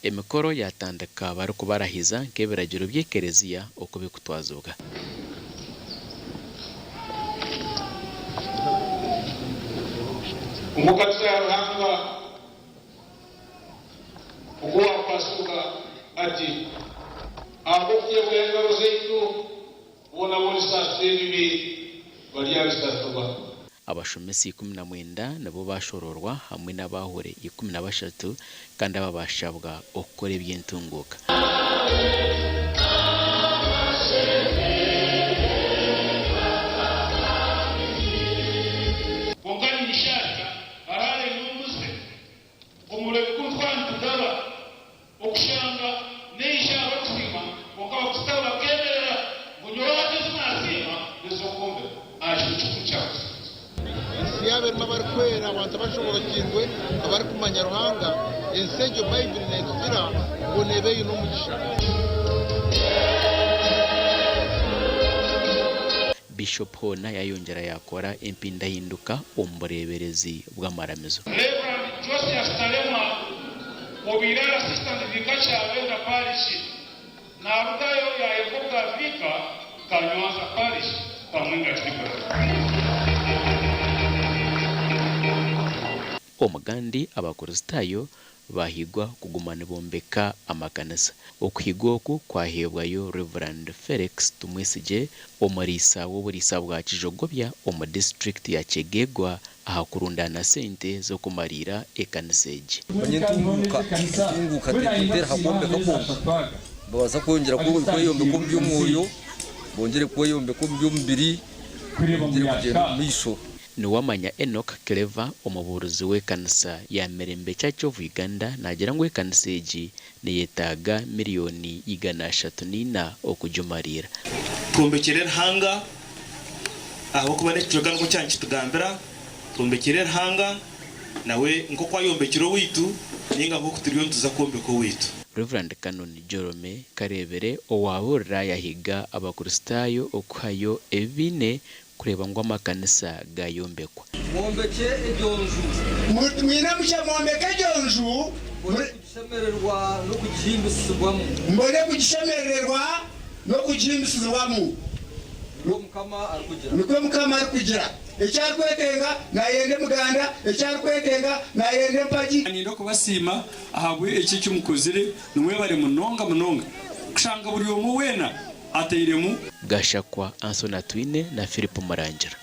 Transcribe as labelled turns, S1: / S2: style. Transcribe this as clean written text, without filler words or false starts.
S1: emikoro yatandika bari kubarahiza nk'ebiragiro by'ekereziya uko bikutwazibwa.
S2: Umukatsa ya Ruhanga uguwa pasuka ati abukiye bwengaro zeitu ubona muri sasiribi bariya bitatuba.
S1: Abashomesi 19 nabo bashororwa hamwe n'abahure 13 kandi ababashabwa okora ebyentunguka.
S3: Kwera abantu bashobora kingwe abari kumanya Ruhanga ensejo Bible nezira bonebeye n'umugisha.
S1: Biishopu na yayongera yakora empinda hinduka ombureberezi bw'amaramizo.
S2: Obirara assistant vikacha abenda parish na arudayo yayemeka vika Kamwenge parish Kamwenge tribe.
S1: Omugandi abakristaayo bahigwa kugumana bombeka amakanisa. Okuhigwa oku kwahebwayo Reverend Felix Tumwesije omurisa w'oburisa bwa Kijogobya omu district ya Chegegwa ahakurundana sente zo kumarira ekanisa egi.
S4: Tunguka tetera hakombeka ko baza kongera kweyombe ko by'umwoyo bongere kweyombe ko by'umubiri kugenda misho.
S1: Niwamanya Enoch Clever omuburuzi w'ekanisa ya Mirembe Church of Uganda nagira ngo ekanisa egi neyetaga miliyoni 134 okujumarira.
S5: Tumbekere Ruhanga aho kuba nekiroga ngo cyanki tugambira tumbekere Ruhanga nawe nko kwayombekiro witu ninga nko kutiriyo tuza kombeko witu.
S1: Reverend Canon Jerome Karebere owahurira yahiga abakristaayo okuhayo ebine kureba ngo amakanisa gayombekwa.
S4: Mombeke ejonju
S3: Mwina musha mombeke ejonju
S4: gishemererwa no kugihimbisizwamo.
S3: Mbone kugishemererwa no kugihimbisizwamo. Niko mukama ari kugira. Ekyakwetenga nayende muganda, ekyakwetenga nayende mpaji.
S2: Nindo kubasima ahabwe iki cyumukozire nimwe bari munonga kushanga buri omu wena ateyiremu
S1: Gashakwa Ansona Twine na Philip Marangira.